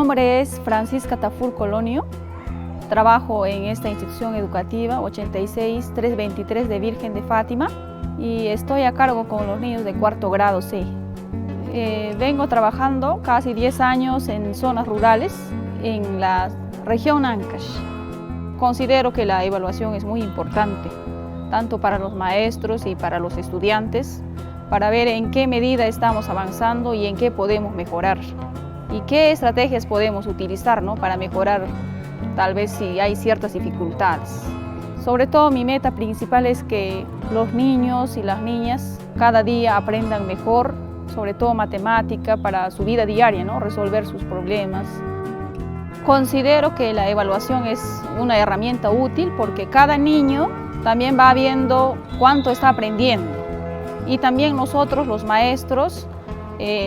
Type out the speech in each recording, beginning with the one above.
nombre es Francisca Tafur Colonio. Trabajo en esta institución educativa 86323 de Virgen de Fátima y estoy a cargo con los niños de cuarto grado C. Vengo trabajando casi 10 años en zonas rurales en la región Ancash. Considero que la evaluación es muy importante, tanto para los maestros y para los estudiantes, para ver en qué medida estamos avanzando y en qué podemos mejorar y qué estrategias podemos utilizar, ¿no?, para mejorar tal vez si hay ciertas dificultades. Sobre todo mi meta principal es que los niños y las niñas cada día aprendan mejor, sobre todo matemática para su vida diaria, ¿no?, resolver sus problemas. Considero que la evaluación es una herramienta útil porque cada niño también va viendo cuánto está aprendiendo y también nosotros, los maestros,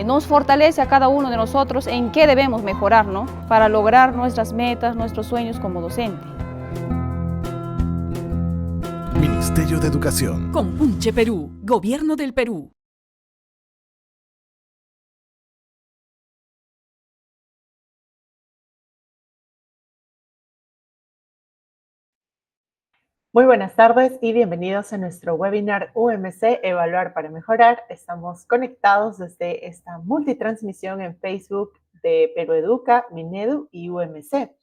nos fortalece a cada uno de nosotros en qué debemos mejorar, ¿no?, para lograr nuestras metas, nuestros sueños como docente. Ministerio de Educación. Compunche Perú, Gobierno del Perú. Muy buenas tardes y bienvenidos a nuestro webinar UMC Evaluar para Mejorar. Estamos conectados desde esta multitransmisión en Facebook de Perú Educa, Minedu y UMC.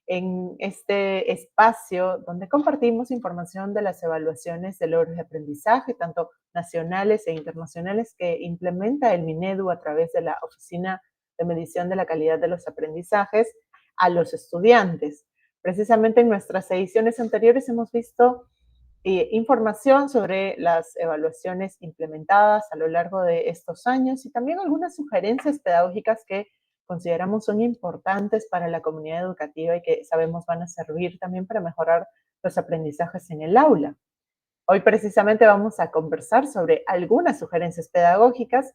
En este espacio donde compartimos información de las evaluaciones de logros de aprendizaje, tanto nacionales e internacionales, que implementa el Minedu a través de la Oficina de Medición de la Calidad de los Aprendizajes a los estudiantes. Precisamente en nuestras ediciones anteriores hemos visto información sobre las evaluaciones implementadas a lo largo de estos años y también algunas sugerencias pedagógicas que consideramos son importantes para la comunidad educativa y que sabemos van a servir también para mejorar los aprendizajes en el aula. Hoy precisamente vamos a conversar sobre algunas sugerencias pedagógicas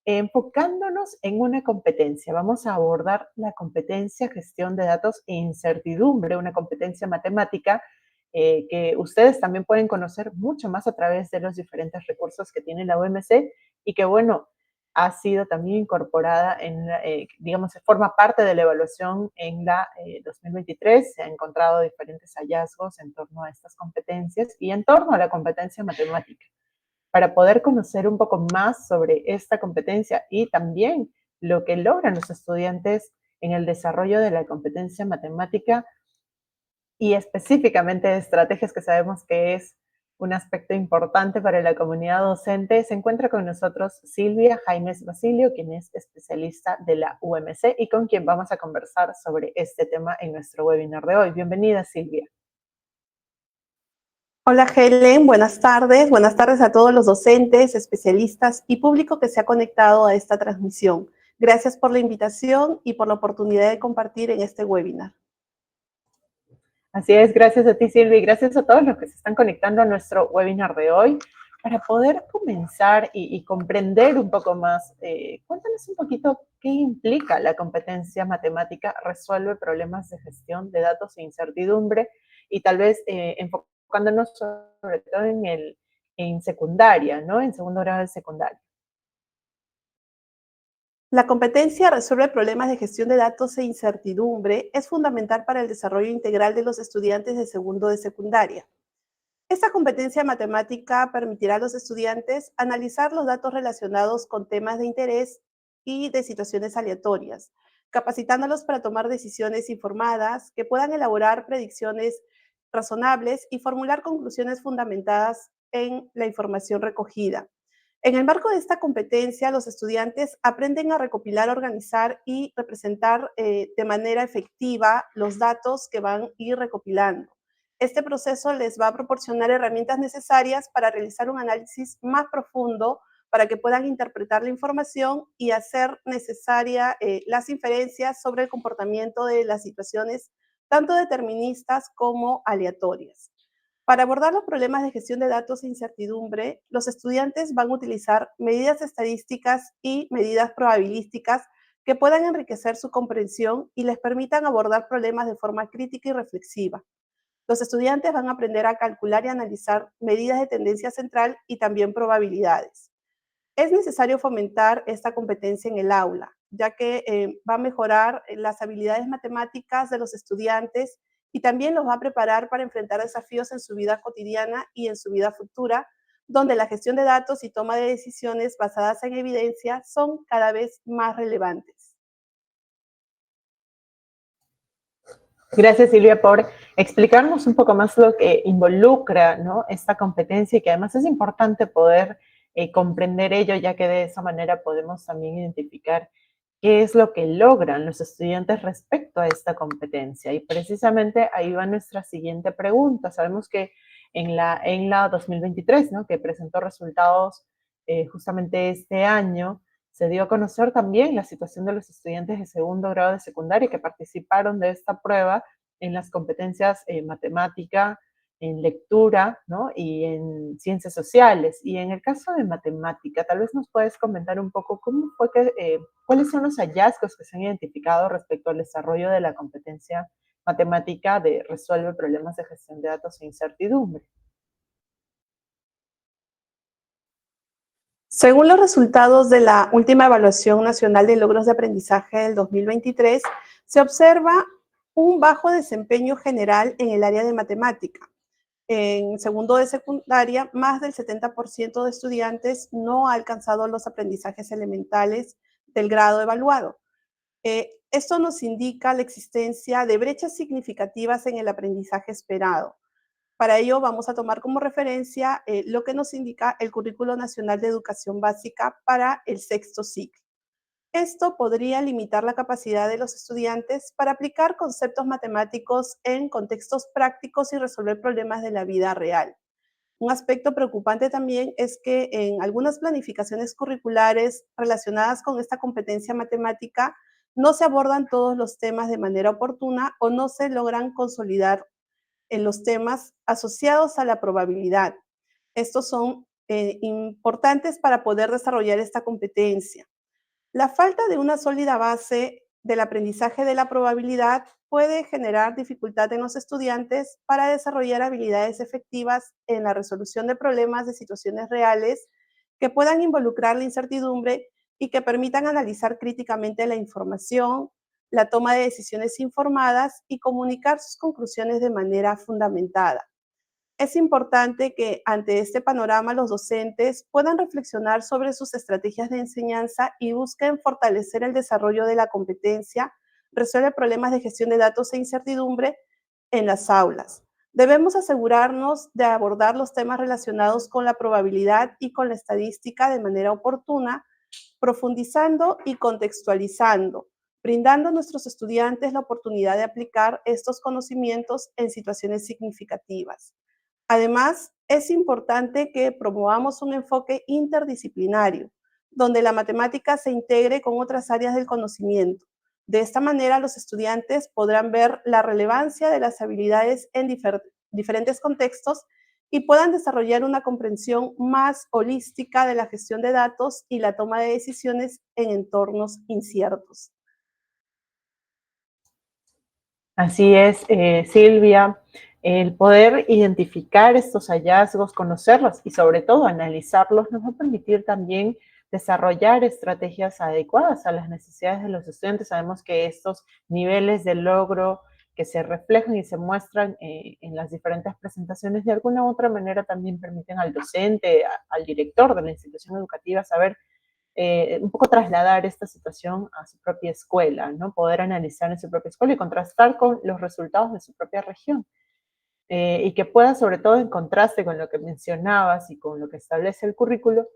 enfocándonos en una competencia. Vamos a abordar la competencia gestión de datos e incertidumbre, una competencia matemática que ustedes también pueden conocer mucho más a través de los diferentes recursos que tiene la UMC y que, bueno, ha sido también incorporada en, digamos, forma parte de la evaluación en la 2023. Se han encontrado diferentes hallazgos en torno a estas competencias y en torno a la competencia matemática. Para poder conocer un poco más sobre esta competencia y también lo que logran los estudiantes en el desarrollo de la competencia matemática y específicamente de estrategias que sabemos que es un aspecto importante para la comunidad docente, se encuentra con nosotros Silvia Jaimes Basilio, quien es especialista de la UMC y con quien vamos a conversar sobre este tema en nuestro webinar de hoy. Bienvenida, Silvia. Hola Helen, buenas tardes. Buenas tardes a todos los docentes, especialistas y público que se ha conectado a esta transmisión. Gracias por la invitación y por la oportunidad de compartir en este webinar. Así es, gracias a ti Silvia y gracias a todos los que se están conectando a nuestro webinar de hoy. Para poder comenzar y comprender un poco más, cuéntanos un poquito qué implica la competencia matemática, resuelve problemas de gestión de datos e incertidumbre y tal vez enfocándonos sobre todo en secundaria, ¿no? En segundo grado de secundaria. La competencia resuelve problemas de gestión de datos e incertidumbre es fundamental para el desarrollo integral de los estudiantes de segundo de secundaria. Esta competencia matemática permitirá a los estudiantes analizar los datos relacionados con temas de interés y de situaciones aleatorias, capacitándolos para tomar decisiones informadas que puedan elaborar predicciones razonables y formular conclusiones fundamentadas en la información recogida. En el marco de esta competencia, los estudiantes aprenden a recopilar, organizar y representar de manera efectiva los datos que van a ir recopilando. Este proceso les va a proporcionar herramientas necesarias para realizar un análisis más profundo para que puedan interpretar la información y hacer necesaria las inferencias sobre el comportamiento de las situaciones, tanto deterministas como aleatorias. Para abordar los problemas de gestión de datos e incertidumbre, los estudiantes van a utilizar medidas estadísticas y medidas probabilísticas que puedan enriquecer su comprensión y les permitan abordar problemas de forma crítica y reflexiva. Los estudiantes van a aprender a calcular y analizar medidas de tendencia central y también probabilidades. Es necesario fomentar esta competencia en el aula, ya que va a mejorar las habilidades matemáticas de los estudiantes y también los va a preparar para enfrentar desafíos en su vida cotidiana y en su vida futura, donde la gestión de datos y toma de decisiones basadas en evidencia son cada vez más relevantes. Gracias, Silvia, por explicarnos un poco más lo que involucra, ¿no?, esta competencia y que además es importante poder comprender ello, ya que de esa manera podemos también identificar qué es lo que logran los estudiantes respecto a esta competencia. Y precisamente ahí va nuestra siguiente pregunta. Sabemos que en la 2023, ¿no?, que presentó resultados justamente este año, se dio a conocer también la situación de los estudiantes de segundo grado de secundaria que participaron de esta prueba en las competencias matemática, en lectura, ¿no?, y en ciencias sociales. Y en el caso de matemática, tal vez nos puedes comentar un poco cómo fue que, cuáles son los hallazgos que se han identificado respecto al desarrollo de la competencia matemática de resuelve problemas de gestión de datos e incertidumbre. Según los resultados de la última Evaluación Nacional de Logros de Aprendizaje del 2023, se observa un bajo desempeño general en el área de matemática. En segundo de secundaria, más del 70% de estudiantes no ha alcanzado los aprendizajes elementales del grado evaluado. Esto nos indica la existencia de brechas significativas en el aprendizaje esperado. Para ello vamos a tomar como referencia lo que nos indica el Currículo Nacional de Educación Básica para el sexto ciclo. Esto podría limitar la capacidad de los estudiantes para aplicar conceptos matemáticos en contextos prácticos y resolver problemas de la vida real. Un aspecto preocupante también es que en algunas planificaciones curriculares relacionadas con esta competencia matemática no se abordan todos los temas de manera oportuna o no se logran consolidar en los temas asociados a la probabilidad. Estos son importantes para poder desarrollar esta competencia. La falta de una sólida base del aprendizaje de la probabilidad puede generar dificultad en los estudiantes para desarrollar habilidades efectivas en la resolución de problemas de situaciones reales que puedan involucrar la incertidumbre y que permitan analizar críticamente la información, la toma de decisiones informadas y comunicar sus conclusiones de manera fundamentada. Es importante que ante este panorama los docentes puedan reflexionar sobre sus estrategias de enseñanza y busquen fortalecer el desarrollo de la competencia, resuelve problemas de gestión de datos e incertidumbre en las aulas. Debemos asegurarnos de abordar los temas relacionados con la probabilidad y con la estadística de manera oportuna, profundizando y contextualizando, brindando a nuestros estudiantes la oportunidad de aplicar estos conocimientos en situaciones significativas. Además, es importante que promovamos un enfoque interdisciplinario, donde la matemática se integre con otras áreas del conocimiento. De esta manera, los estudiantes podrán ver la relevancia de las habilidades en diferentes contextos y puedan desarrollar una comprensión más holística de la gestión de datos y la toma de decisiones en entornos inciertos. Así es, Silvia, el poder identificar estos hallazgos, conocerlos y sobre todo analizarlos nos va a permitir también desarrollar estrategias adecuadas a las necesidades de los estudiantes. Sabemos que estos niveles de logro que se reflejan y se muestran en las diferentes presentaciones de alguna u otra manera también permiten al docente, al director de la institución educativa saber un poco trasladar esta situación a su propia escuela, ¿no? Poder analizar en su propia escuela y contrastar con los resultados de su propia región. Y que pueda, sobre todo en contraste con lo que mencionabas y con lo que establece el currículo,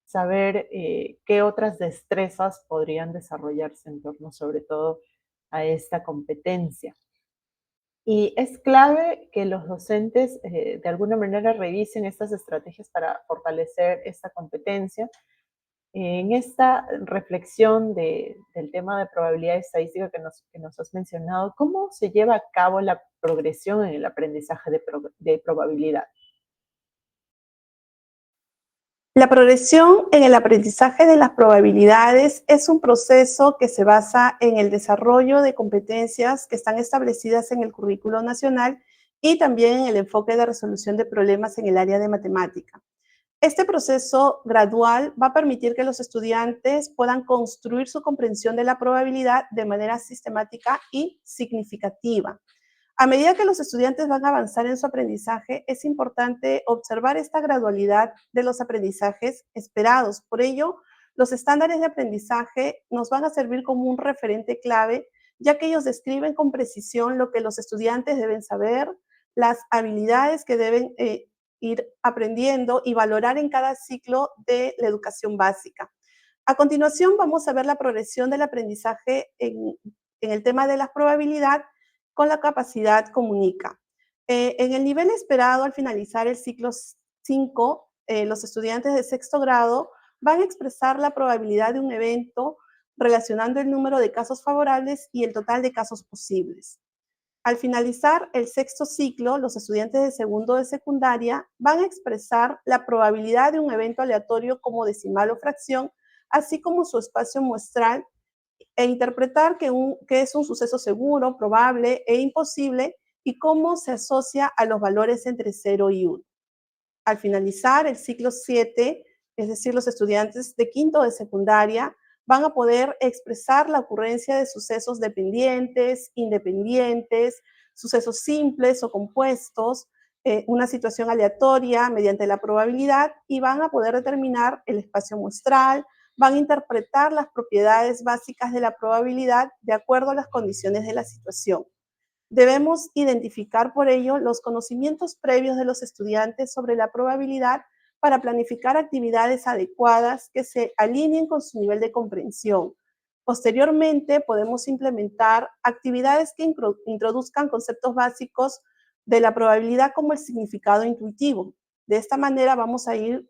saber qué otras destrezas podrían desarrollarse en torno, sobre todo, a esta competencia. Y es clave que los docentes de alguna manera revisen estas estrategias para fortalecer esta competencia. En esta reflexión del tema de probabilidad estadística que nos has mencionado, ¿cómo se lleva a cabo la progresión en el aprendizaje de probabilidad? La progresión en el aprendizaje de las probabilidades es un proceso que se basa en el desarrollo de competencias que están establecidas en el currículo nacional y también en el enfoque de resolución de problemas en el área de matemática. Este proceso gradual va a permitir que los estudiantes puedan construir su comprensión de la probabilidad de manera sistemática y significativa. A medida que los estudiantes van a avanzar en su aprendizaje, es importante observar esta gradualidad de los aprendizajes esperados. Por ello, los estándares de aprendizaje nos van a servir como un referente clave, ya que ellos describen con precisión lo que los estudiantes deben saber, las habilidades que deben ir aprendiendo y valorar en cada ciclo de la educación básica. A continuación, vamos a ver la progresión del aprendizaje en el tema de la probabilidad con la capacidad comunica. En el nivel esperado, al finalizar el ciclo 5, los estudiantes de sexto grado van a expresar la probabilidad de un evento relacionando el número de casos favorables y el total de casos posibles. Al finalizar el sexto ciclo, los estudiantes de segundo de secundaria van a expresar la probabilidad de un evento aleatorio como decimal o fracción, así como su espacio muestral, e interpretar que es un suceso seguro, probable e imposible y cómo se asocia a los valores entre 0 y 1. Al finalizar el ciclo 7, es decir, los estudiantes de quinto de secundaria van a poder expresar la ocurrencia de sucesos dependientes, independientes, sucesos simples o compuestos, una situación aleatoria mediante la probabilidad, y van a poder determinar el espacio muestral, van a interpretar las propiedades básicas de la probabilidad de acuerdo a las condiciones de la situación. Debemos identificar por ello los conocimientos previos de los estudiantes sobre la probabilidad para planificar actividades adecuadas que se alineen con su nivel de comprensión. Posteriormente, podemos implementar actividades que introduzcan conceptos básicos de la probabilidad como el significado intuitivo. De esta manera vamos a ir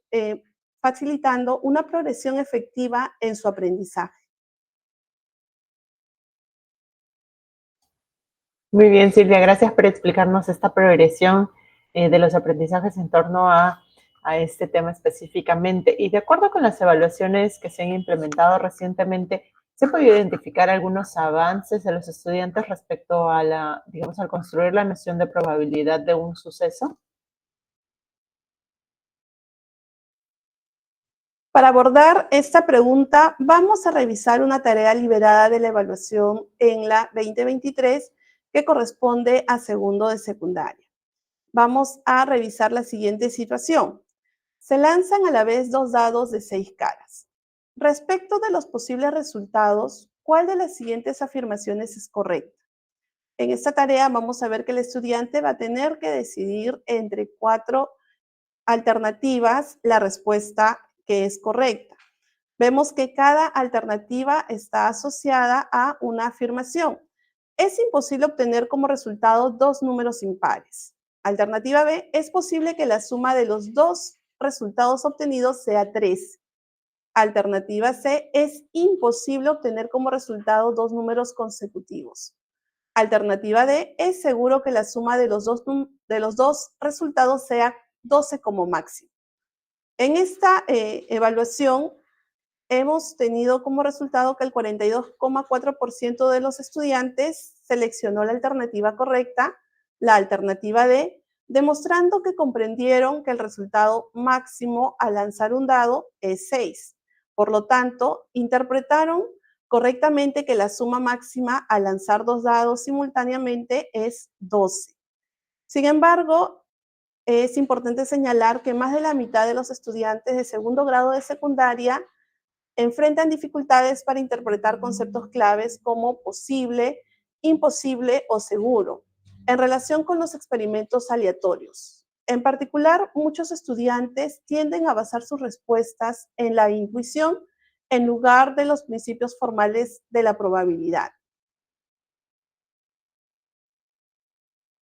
facilitando una progresión efectiva en su aprendizaje. Muy bien, Silvia, gracias por explicarnos esta progresión de los aprendizajes en torno a este tema específicamente. Y de acuerdo con las evaluaciones que se han implementado recientemente, ¿se puede identificar algunos avances de los estudiantes respecto a digamos, al construir la noción de probabilidad de un suceso? Para abordar esta pregunta, vamos a revisar una tarea liberada de la evaluación en la 2023 que corresponde a segundo de secundaria. Vamos a revisar la siguiente situación. Se lanzan a la vez dos dados de 6 caras. Respecto de los posibles resultados, ¿cuál de las siguientes afirmaciones es correcta? En esta tarea vamos a ver que el estudiante va a tener que decidir entre 4 alternativas la respuesta que es correcta. Vemos que cada alternativa está asociada a una afirmación. Es imposible obtener como resultado dos números impares. Alternativa B, es posible que la suma de los dos resultados obtenidos sea 3. Alternativa C, es imposible obtener como resultado dos números consecutivos. Alternativa D, es seguro que la suma de los dos resultados sea 12 como máximo. En esta evaluación hemos tenido como resultado que el 42,4% de los estudiantes seleccionó la alternativa correcta, la alternativa D, demostrando que comprendieron que el resultado máximo al lanzar un dado es 6. Por lo tanto, interpretaron correctamente que la suma máxima al lanzar dos dados simultáneamente es 12. Sin embargo, es importante señalar que más de la mitad de los estudiantes de segundo grado de secundaria enfrentan dificultades para interpretar conceptos claves como posible, imposible o seguro en relación con los experimentos aleatorios. En particular, muchos estudiantes tienden a basar sus respuestas en la intuición en lugar de los principios formales de la probabilidad.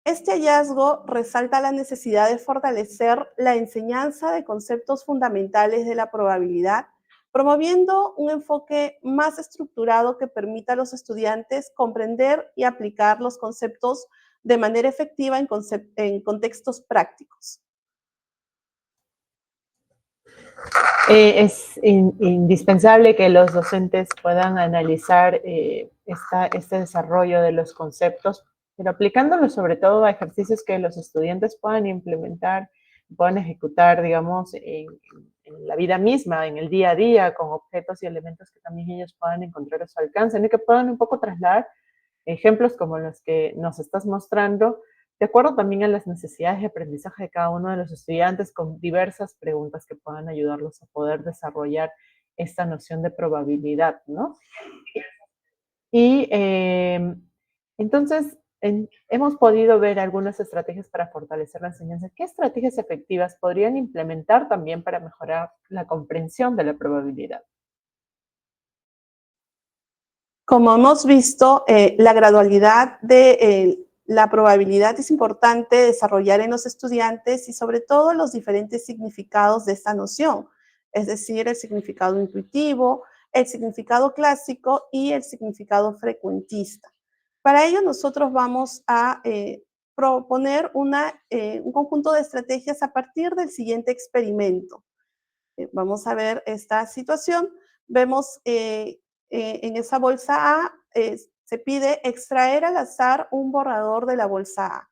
Este hallazgo resalta la necesidad de fortalecer la enseñanza de conceptos fundamentales de la probabilidad, promoviendo un enfoque más estructurado que permita a los estudiantes comprender y aplicar los conceptos de manera efectiva en contextos prácticos. Es indispensable que los docentes puedan analizar este desarrollo de los conceptos, pero aplicándolo sobre todo a ejercicios que los estudiantes puedan implementar puedan ejecutar, digamos, en la vida misma, en el día a día, con objetos y elementos que también ellos puedan encontrar a su alcance, ¿no? Y que puedan un poco trasladar ejemplos como los que nos estás mostrando, de acuerdo también a las necesidades de aprendizaje de cada uno de los estudiantes, con diversas preguntas que puedan ayudarlos a poder desarrollar esta noción de probabilidad, ¿no? Y entonces hemos podido ver algunas estrategias para fortalecer la enseñanza. ¿Qué estrategias efectivas podrían implementar también para mejorar la comprensión de la probabilidad? Como hemos visto, la gradualidad de la probabilidad es importante desarrollar en los estudiantes y sobre todo los diferentes significados de esta noción, es decir, el significado intuitivo, el significado clásico y el significado frecuentista. Para ello, nosotros vamos a proponer un conjunto de estrategias a partir del siguiente experimento. Vamos a ver esta situación. Vemos en esa bolsa A se pide extraer al azar un borrador de la bolsa A.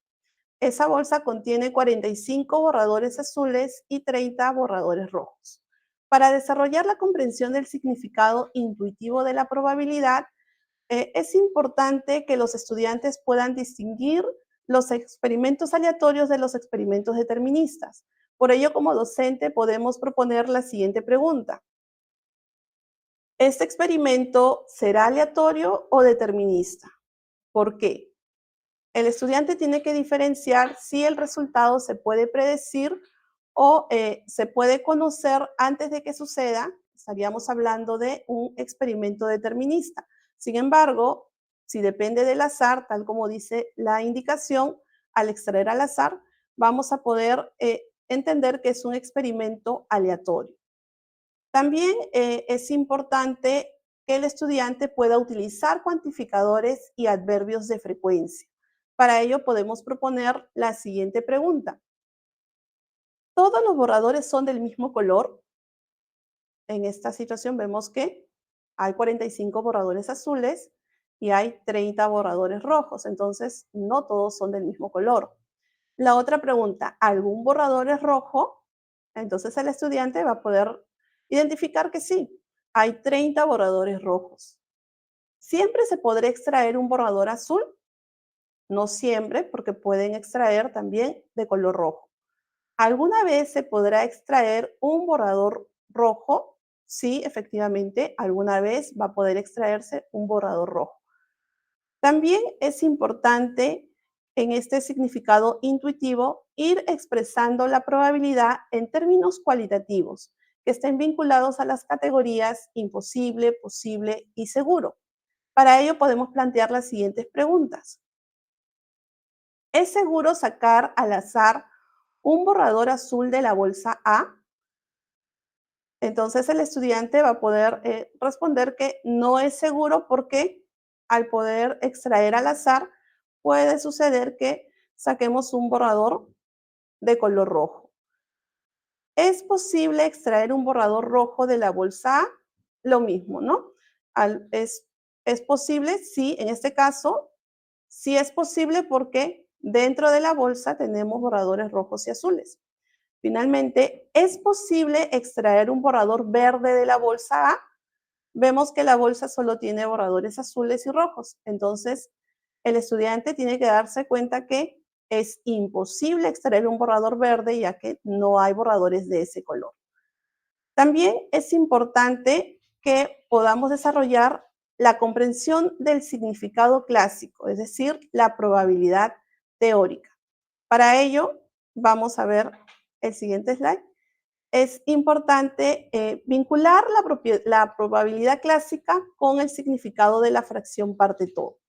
Esa bolsa contiene 45 borradores azules y 30 borradores rojos. Para desarrollar la comprensión del significado intuitivo de la probabilidad, es importante que los estudiantes puedan distinguir los experimentos aleatorios de los experimentos deterministas. Por ello, como docente, podemos proponer la siguiente pregunta. ¿Este experimento será aleatorio o determinista? ¿Por qué? El estudiante tiene que diferenciar si el resultado se puede predecir o se puede conocer antes de que suceda. Estaríamos hablando de un experimento determinista. Sin embargo, si depende del azar, tal como dice la indicación, al extraer al azar, vamos a poder entender que es un experimento aleatorio. También es importante que el estudiante pueda utilizar cuantificadores y adverbios de frecuencia. Para ello podemos proponer la siguiente pregunta. ¿Todos los borradores son del mismo color? En esta situación vemos que hay 45 borradores azules y hay 30 borradores rojos, entonces no todos son del mismo color. La otra pregunta, ¿algún borrador es rojo? Entonces el estudiante va a poder identificar que sí, hay 30 borradores rojos. ¿Siempre se podrá extraer un borrador azul? No siempre, porque pueden extraer también de color rojo. ¿Alguna vez se podrá extraer un borrador rojo? Sí, efectivamente, alguna vez va a poder extraerse un borrador rojo. También es importante en este significado intuitivo ir expresando la probabilidad en términos cualitativos que estén vinculados a las categorías imposible, posible y seguro. Para ello podemos plantear las siguientes preguntas. ¿Es seguro sacar al azar un borrador azul de la bolsa A? Entonces el estudiante va a poder responder que no es seguro porque al poder extraer al azar puede suceder que saquemos un borrador de color rojo. ¿Es posible extraer un borrador rojo de la bolsa A? Lo mismo, ¿no? ¿Es posible? Sí, en este caso, sí es posible porque dentro de la bolsa tenemos borradores rojos y azules. Finalmente, ¿es posible extraer un borrador verde de la bolsa A? Vemos que la bolsa solo tiene borradores azules y rojos. Entonces, el estudiante tiene que darse cuenta que es imposible extraer un borrador verde ya que no hay borradores de ese color. También es importante que podamos desarrollar la comprensión del significado clásico, es decir, la probabilidad teórica. Para ello, vamos a ver el siguiente slide. Es importante vincular la probabilidad clásica con el significado de la fracción parte todo,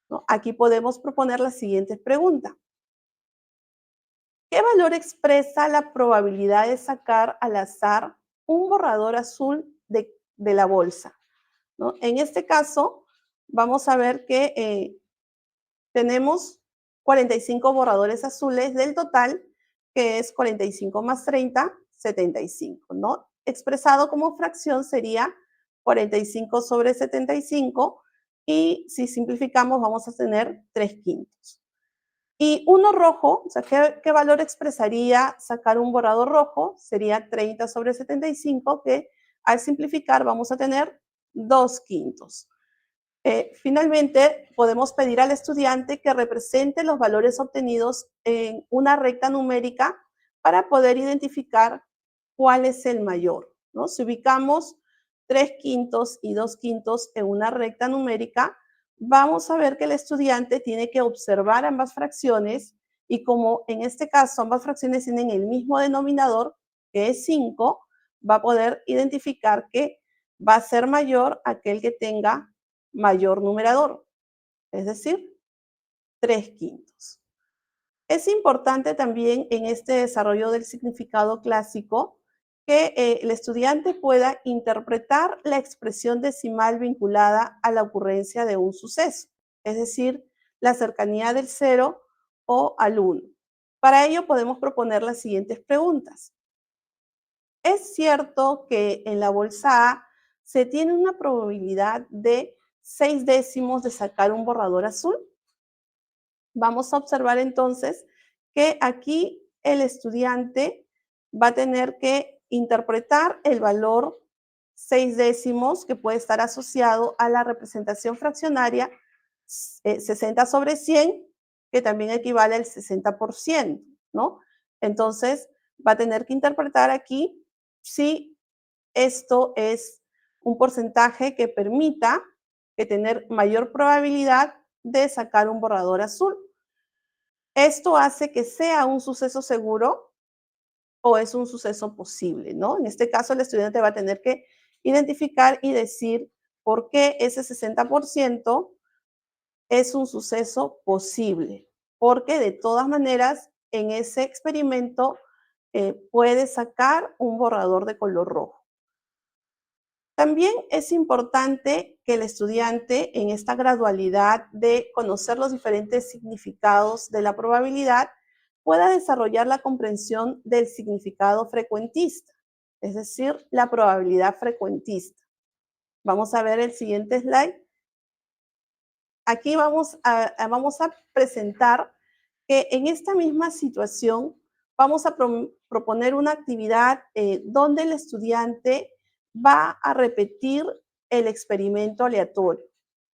¿no? Aquí podemos proponer la siguiente pregunta. ¿Qué valor expresa la probabilidad de sacar al azar un borrador azul de la bolsa, ¿no? En este caso, vamos a ver que tenemos 45 borradores azules del total, que es 45 más 30, 75, ¿no? Expresado como fracción sería 45 sobre 75 y si simplificamos vamos a tener 3/5. Y uno rojo, o sea, ¿qué valor expresaría sacar un borrador rojo? Sería 30 sobre 75, que al simplificar vamos a tener 2/5. Finalmente, podemos pedir al estudiante que represente los valores obtenidos en una recta numérica para poder identificar cuál es el mayor, ¿no? Si ubicamos 3/5 y 2/5 en una recta numérica, vamos a ver que el estudiante tiene que observar ambas fracciones y como en este caso ambas fracciones tienen el mismo denominador, que es 5, va a poder identificar que va a ser mayor aquel que tenga mayor numerador, es decir, 3/5. Es importante también en este desarrollo del significado clásico que el estudiante pueda interpretar la expresión decimal vinculada a la ocurrencia de un suceso, es decir, la cercanía del 0 o al 1. Para ello podemos proponer las siguientes preguntas. ¿Es cierto que en la bolsa A se tiene una probabilidad de 6/10 de sacar un borrador azul? Vamos a observar entonces que aquí el estudiante va a tener que interpretar el valor 6/10 que puede estar asociado a la representación fraccionaria 60 sobre 100, que también equivale al 60%, ¿no? Entonces, va a tener que interpretar aquí si esto es un porcentaje que permita que tener mayor probabilidad de sacar un borrador azul. ¿Esto hace que sea un suceso seguro o es un suceso posible, ¿no? En este caso, el estudiante va a tener que identificar y decir por qué ese 60% es un suceso posible, porque de todas maneras, en ese experimento puede sacar un borrador de color rojo. También es importante que el estudiante en esta gradualidad de conocer los diferentes significados de la probabilidad pueda desarrollar la comprensión del significado frecuentista, es decir, la probabilidad frecuentista. Vamos a ver el siguiente slide. Aquí vamos a presentar que en esta misma situación vamos a proponer una actividad donde el estudiante va a repetir el experimento aleatorio.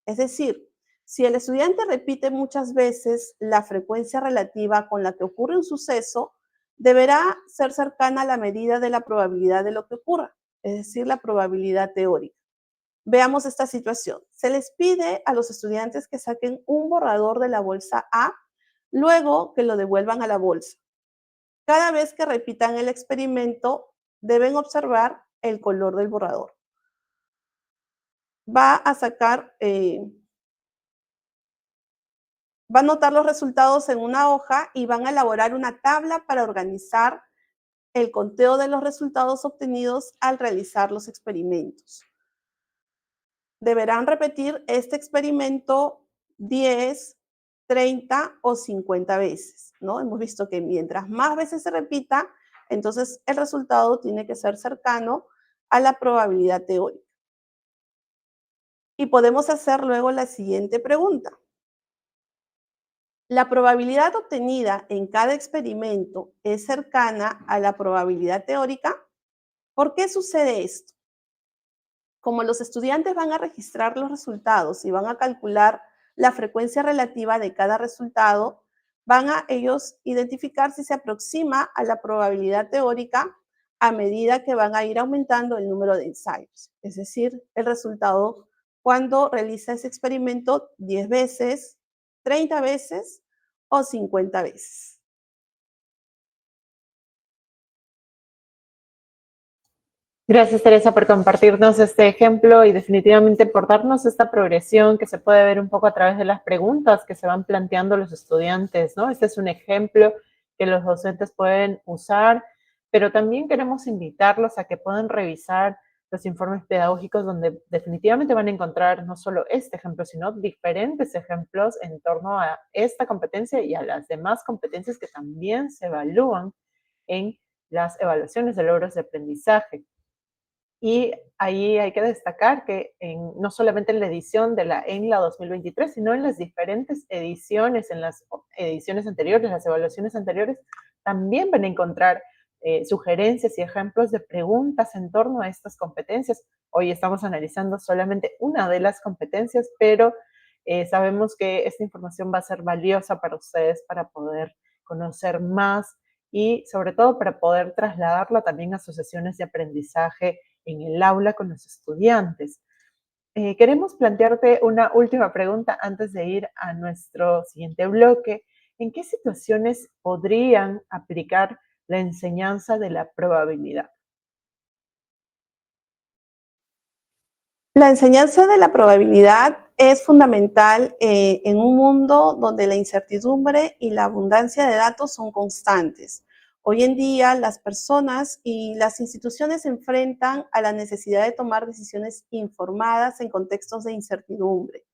Es decir, si el estudiante repite muchas veces la frecuencia relativa con la que ocurre un suceso, deberá ser cercana a la medida de la probabilidad de lo que ocurra, es decir, la probabilidad teórica. Veamos esta situación. Se les pide a los estudiantes que saquen un borrador de la bolsa A, luego que lo devuelvan a la bolsa. Cada vez que repitan el experimento, deben observar el color del borrador. Va a anotar los resultados en una hoja y van a elaborar una tabla para organizar el conteo de los resultados obtenidos al realizar los experimentos. Deberán repetir este experimento 10, 30 o 50 veces, ¿no? Hemos visto que mientras más veces se repita, entonces el resultado tiene que ser cercano a la probabilidad teórica. Y podemos hacer luego la siguiente pregunta. ¿La probabilidad obtenida en cada experimento es cercana a la probabilidad teórica? ¿Por qué sucede esto? Como los estudiantes van a registrar los resultados y van a calcular la frecuencia relativa de cada resultado, van a ellos identificar si se aproxima a la probabilidad teórica a medida que van a ir aumentando el número de ensayos. Es decir, el resultado cuando realiza ese experimento 10 veces, 30 veces o 50 veces. Gracias, Teresa, por compartirnos este ejemplo y definitivamente por darnos esta progresión que se puede ver un poco a través de las preguntas que se van planteando los estudiantes, ¿no? Este es un ejemplo que los docentes pueden usar, pero también queremos invitarlos a que puedan revisar los informes pedagógicos donde definitivamente van a encontrar no solo este ejemplo, sino diferentes ejemplos en torno a esta competencia y a las demás competencias que también se evalúan en las evaluaciones de logros de aprendizaje. Y ahí hay que destacar que no solamente en la edición de la ENLA 2023, sino en las diferentes ediciones, en las ediciones anteriores, las evaluaciones anteriores, también van a encontrar sugerencias y ejemplos de preguntas en torno a estas competencias. Hoy estamos analizando solamente una de las competencias, pero sabemos que esta información va a ser valiosa para ustedes para poder conocer más y sobre todo para poder trasladarla también a sus sesiones de aprendizaje en el aula con los estudiantes. Queremos plantearte una última pregunta antes de ir a nuestro siguiente bloque. ¿En qué situaciones podrían aplicar la enseñanza de la probabilidad? La enseñanza de la probabilidad es fundamental en un mundo donde la incertidumbre y la abundancia de datos son constantes. Hoy en día, las personas y las instituciones se enfrentan a la necesidad de tomar decisiones informadas en contextos de incertidumbre.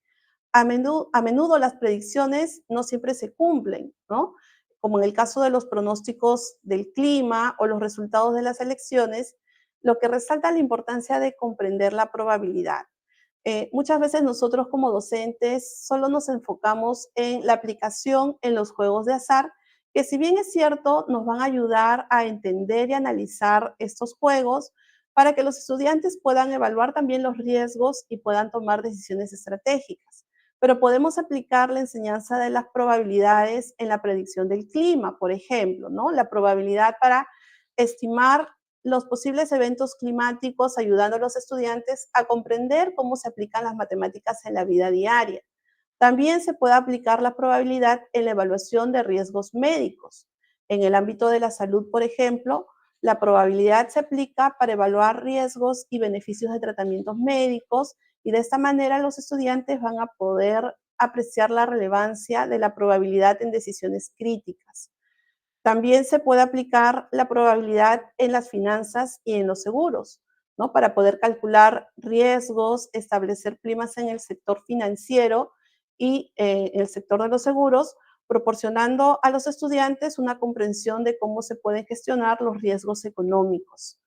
A menudo las predicciones no siempre se cumplen, ¿no? Como en el caso de los pronósticos del clima o los resultados de las elecciones, lo que resalta la importancia de comprender la probabilidad. Muchas veces nosotros como docentes solo nos enfocamos en la aplicación en los juegos de azar, que si bien es cierto, nos van a ayudar a entender y analizar estos juegos para que los estudiantes puedan evaluar también los riesgos y puedan tomar decisiones estratégicas. Pero podemos aplicar la enseñanza de las probabilidades en la predicción del clima, por ejemplo, ¿no? La probabilidad para estimar los posibles eventos climáticos, ayudando a los estudiantes a comprender cómo se aplican las matemáticas en la vida diaria. También se puede aplicar la probabilidad en la evaluación de riesgos médicos. En el ámbito de la salud, por ejemplo, la probabilidad se aplica para evaluar riesgos y beneficios de tratamientos médicos y de esta manera los estudiantes van a poder apreciar la relevancia de la probabilidad en decisiones críticas. También se puede aplicar la probabilidad en las finanzas y en los seguros, ¿no? Para poder calcular riesgos, establecer primas en el sector financiero y en el sector de los seguros, proporcionando a los estudiantes una comprensión de cómo se pueden gestionar los riesgos económicos.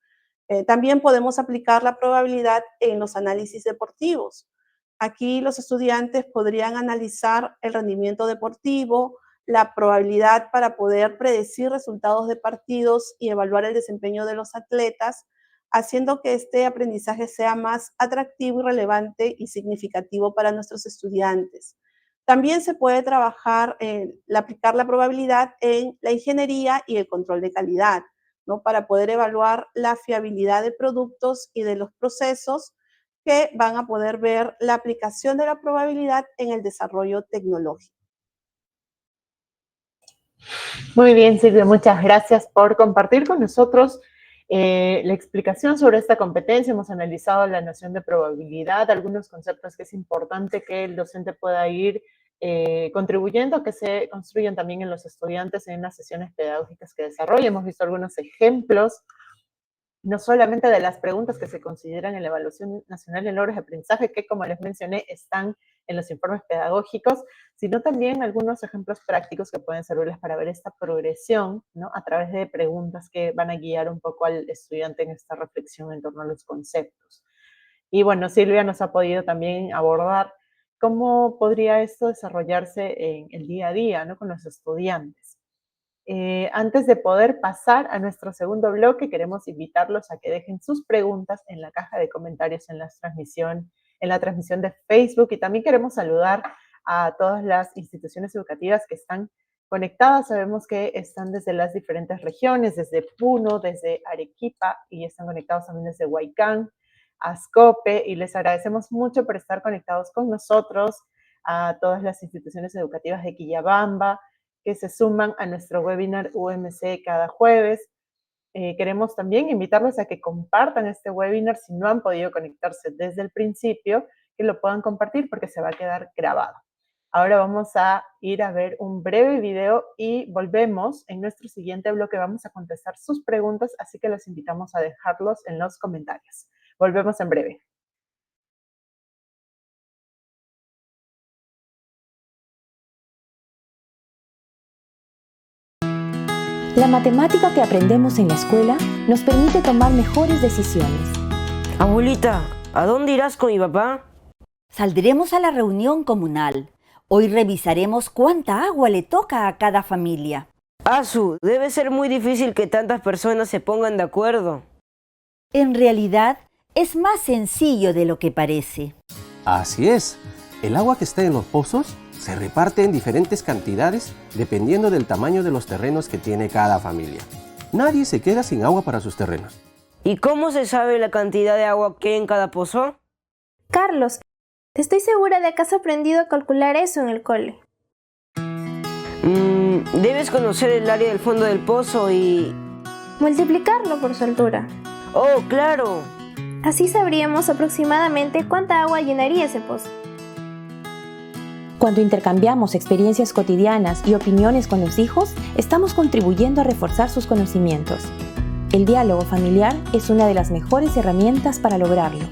También podemos aplicar la probabilidad en los análisis deportivos. Aquí los estudiantes podrían analizar el rendimiento deportivo, la probabilidad para poder predecir resultados de partidos y evaluar el desempeño de los atletas, haciendo que este aprendizaje sea más atractivo y relevante y significativo para nuestros estudiantes. También se puede trabajar, aplicar la probabilidad en la ingeniería y el control de calidad, ¿no? Para poder evaluar la fiabilidad de productos y de los procesos que van a poder ver la aplicación de la probabilidad en el desarrollo tecnológico. Muy bien, Silvia, muchas gracias por compartir con nosotros la explicación sobre esta competencia. Hemos analizado la noción de probabilidad, algunos conceptos que es importante que el docente pueda ir contribuyendo a que se construyan también en los estudiantes en las sesiones pedagógicas que desarrolla. Hemos visto algunos ejemplos, no solamente de las preguntas que se consideran en la Evaluación Nacional de Logros de Aprendizaje, que como les mencioné, están en los informes pedagógicos, sino también algunos ejemplos prácticos que pueden servirles para ver esta progresión, ¿no? A través de preguntas que van a guiar un poco al estudiante en esta reflexión en torno a los conceptos. Y bueno, Silvia nos ha podido también abordar cómo podría esto desarrollarse en el día a día, ¿no? Con los estudiantes. Antes de poder pasar a nuestro segundo bloque, queremos invitarlos a que dejen sus preguntas en la caja de comentarios en la transmisión de Facebook, y también queremos saludar a todas las instituciones educativas que están conectadas. Sabemos que están desde las diferentes regiones, desde Puno, desde Arequipa, y están conectados también desde Huaycán, Ascope, y les agradecemos mucho por estar conectados con nosotros, a todas las instituciones educativas de Quillabamba, que se suman a nuestro webinar UMC cada jueves. Queremos también invitarlos a que compartan este webinar si no han podido conectarse desde el principio, que lo puedan compartir porque se va a quedar grabado. Ahora vamos a ir a ver un breve video y volvemos. En nuestro siguiente bloque vamos a contestar sus preguntas, así que los invitamos a dejarlos en los comentarios. Volvemos en breve. La matemática que aprendemos en la escuela nos permite tomar mejores decisiones. Abuelita, ¿a dónde irás con mi papá? Saldremos a la reunión comunal. Hoy revisaremos cuánta agua le toca a cada familia. Asu, debe ser muy difícil que tantas personas se pongan de acuerdo. En realidad, es más sencillo de lo que parece. Así es. El agua que está en los pozos se reparte en diferentes cantidades dependiendo del tamaño de los terrenos que tiene cada familia. Nadie se queda sin agua para sus terrenos. ¿Y cómo se sabe la cantidad de agua que hay en cada pozo? Carlos, estoy segura de que has aprendido a calcular eso en el cole. Debes conocer el área del fondo del pozo y... Multiplicarlo por su altura. ¡Oh, claro! Así sabríamos aproximadamente cuánta agua llenaría ese pozo. Cuando intercambiamos experiencias cotidianas y opiniones con los hijos, estamos contribuyendo a reforzar sus conocimientos. El diálogo familiar es una de las mejores herramientas para lograrlo.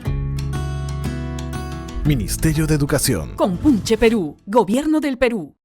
Ministerio de Educación. Compunche Perú, Gobierno del Perú.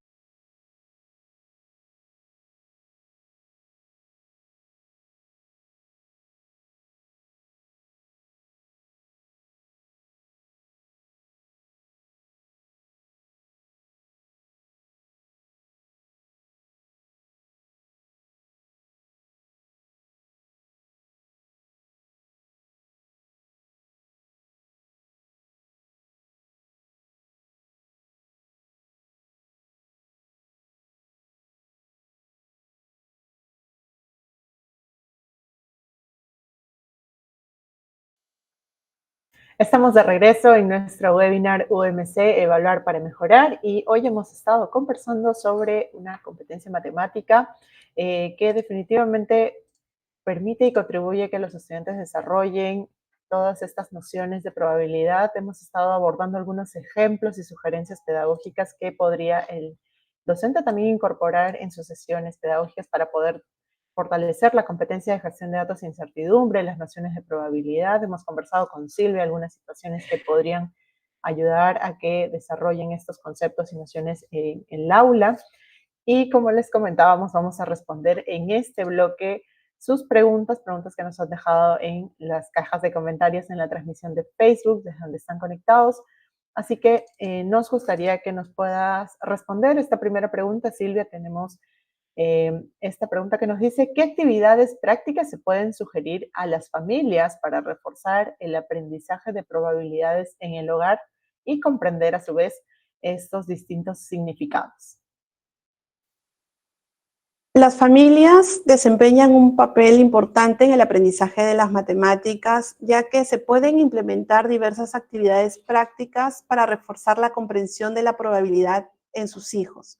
Estamos de regreso en nuestro webinar UMC Evaluar para Mejorar y hoy hemos estado conversando sobre una competencia matemática que definitivamente permite y contribuye a que los estudiantes desarrollen todas estas nociones de probabilidad. Hemos estado abordando algunos ejemplos y sugerencias pedagógicas que podría el docente también incorporar en sus sesiones pedagógicas para poder fortalecer la competencia de gestión de datos e incertidumbre, las nociones de probabilidad. Hemos conversado con Silvia algunas situaciones que podrían ayudar a que desarrollen estos conceptos y nociones en el aula. Y como les comentábamos, vamos a responder en este bloque sus preguntas que nos han dejado en las cajas de comentarios en la transmisión de Facebook, desde donde están conectados. Así que nos gustaría que nos puedas responder esta primera pregunta. Silvia, tenemos esta pregunta que nos dice, ¿qué actividades prácticas se pueden sugerir a las familias para reforzar el aprendizaje de probabilidades en el hogar y comprender a su vez estos distintos significados? Las familias desempeñan un papel importante en el aprendizaje de las matemáticas, ya que se pueden implementar diversas actividades prácticas para reforzar la comprensión de la probabilidad en sus hijos.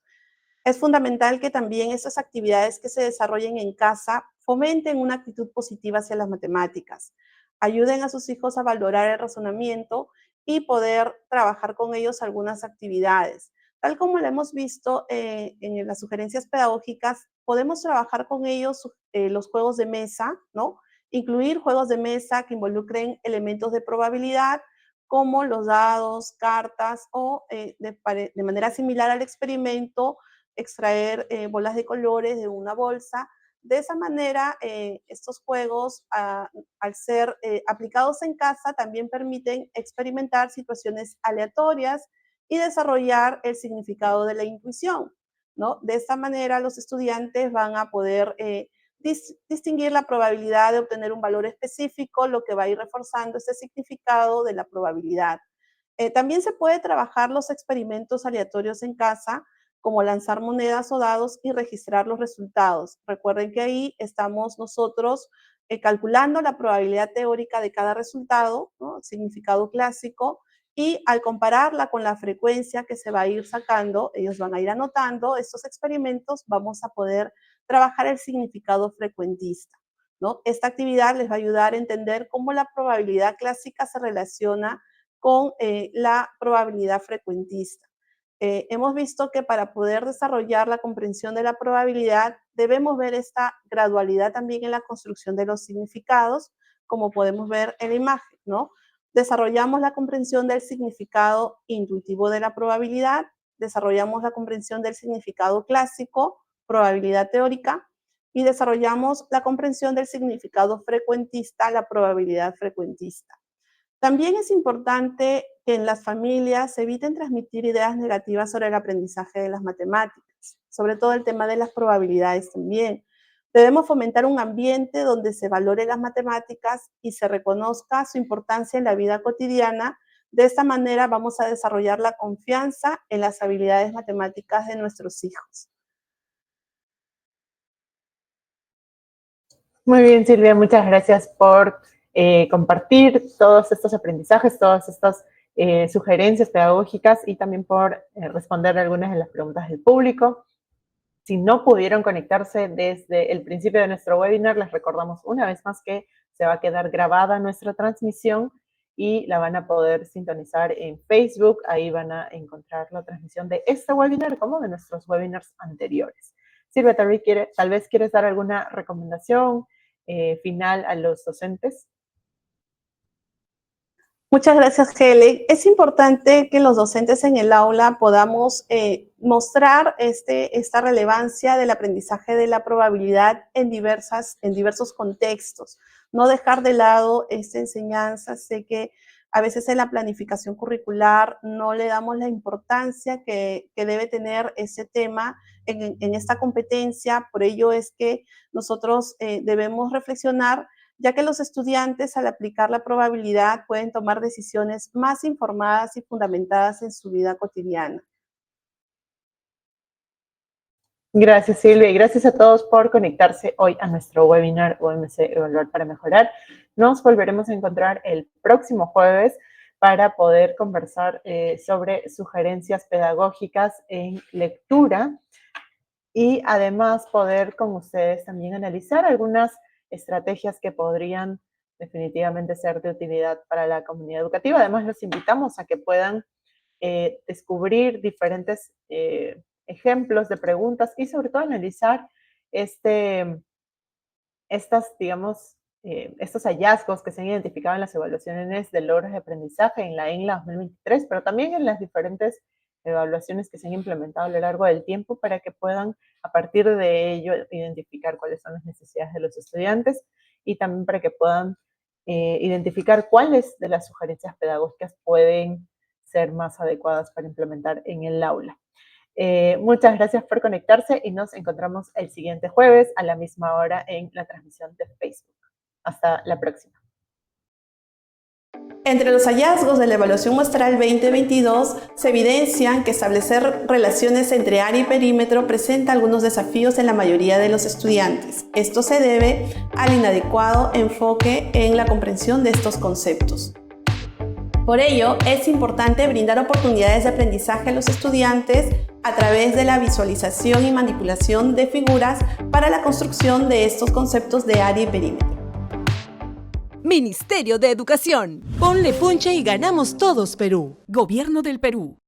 Es fundamental que también esas actividades que se desarrollen en casa fomenten una actitud positiva hacia las matemáticas, ayuden a sus hijos a valorar el razonamiento y poder trabajar con ellos algunas actividades. Tal como lo hemos visto en las sugerencias pedagógicas, podemos trabajar con ellos los juegos de mesa, ¿no? Incluir juegos de mesa que involucren elementos de probabilidad, como los dados, cartas o de manera similar al experimento, extraer bolas de colores de una bolsa. De esa manera, estos juegos, al ser aplicados en casa, también permiten experimentar situaciones aleatorias y desarrollar el significado de la intuición, ¿no? De esta manera, los estudiantes van a poder distinguir la probabilidad de obtener un valor específico, lo que va a ir reforzando este significado de la probabilidad. También se puede trabajar los experimentos aleatorios en casa, como lanzar monedas o dados y registrar los resultados. Recuerden que ahí estamos nosotros calculando la probabilidad teórica de cada resultado, ¿no? Significado clásico, y al compararla con la frecuencia que se va a ir sacando, ellos van a ir anotando estos experimentos, vamos a poder trabajar el significado frecuentista, ¿no? Esta actividad les va a ayudar a entender cómo la probabilidad clásica se relaciona con la probabilidad frecuentista. Hemos visto que para poder desarrollar la comprensión de la probabilidad debemos ver esta gradualidad también en la construcción de los significados, como podemos ver en la imagen, ¿no? Desarrollamos la comprensión del significado intuitivo de la probabilidad, desarrollamos la comprensión del significado clásico, probabilidad teórica, y desarrollamos la comprensión del significado frecuentista, la probabilidad frecuentista. También es importante que en las familias se eviten transmitir ideas negativas sobre el aprendizaje de las matemáticas, sobre todo el tema de las probabilidades también. Debemos fomentar un ambiente donde se valore las matemáticas y se reconozca su importancia en la vida cotidiana. De esta manera vamos a desarrollar la confianza en las habilidades matemáticas de nuestros hijos. Muy bien, Silvia, muchas gracias por compartir todos estos aprendizajes, todas estas sugerencias pedagógicas y también por responder algunas de las preguntas del público. Si no pudieron conectarse desde el principio de nuestro webinar, les recordamos una vez más que se va a quedar grabada nuestra transmisión y la van a poder sintonizar en Facebook. Ahí van a encontrar la transmisión de este webinar como de nuestros webinars anteriores. Silvia, tal vez quieres dar alguna recomendación final a los docentes. Muchas gracias, Helen. Es importante que los docentes en el aula podamos mostrar esta relevancia del aprendizaje de la probabilidad en diversos contextos. No dejar de lado esta enseñanza. Sé que a veces en la planificación curricular no le damos la importancia que debe tener ese tema en esta competencia. Por ello es que nosotros debemos reflexionar, ya que los estudiantes al aplicar la probabilidad pueden tomar decisiones más informadas y fundamentadas en su vida cotidiana. Gracias, Silvia, y gracias a todos por conectarse hoy a nuestro webinar UMC Evaluar para Mejorar. Nos volveremos a encontrar el próximo jueves para poder conversar sobre sugerencias pedagógicas en lectura y además poder con ustedes también analizar algunas estrategias que podrían definitivamente ser de utilidad para la comunidad educativa. Además, los invitamos a que puedan descubrir diferentes ejemplos de preguntas y sobre todo analizar estos hallazgos que se han identificado en las evaluaciones de logros de aprendizaje en la ENLA 2023, pero también en las diferentes evaluaciones que se han implementado a lo largo del tiempo para que puedan a partir de ello identificar cuáles son las necesidades de los estudiantes y también para que puedan identificar cuáles de las sugerencias pedagógicas pueden ser más adecuadas para implementar en el aula. Muchas gracias por conectarse y nos encontramos el siguiente jueves a la misma hora en la transmisión de Facebook. Hasta la próxima. Entre los hallazgos de la evaluación muestral 2022 se evidencian que establecer relaciones entre área y perímetro presenta algunos desafíos en la mayoría de los estudiantes. Esto se debe al inadecuado enfoque en la comprensión de estos conceptos. Por ello, es importante brindar oportunidades de aprendizaje a los estudiantes a través de la visualización y manipulación de figuras para la construcción de estos conceptos de área y perímetro. Ministerio de Educación. Ponle punche y ganamos todos, Perú. Gobierno del Perú.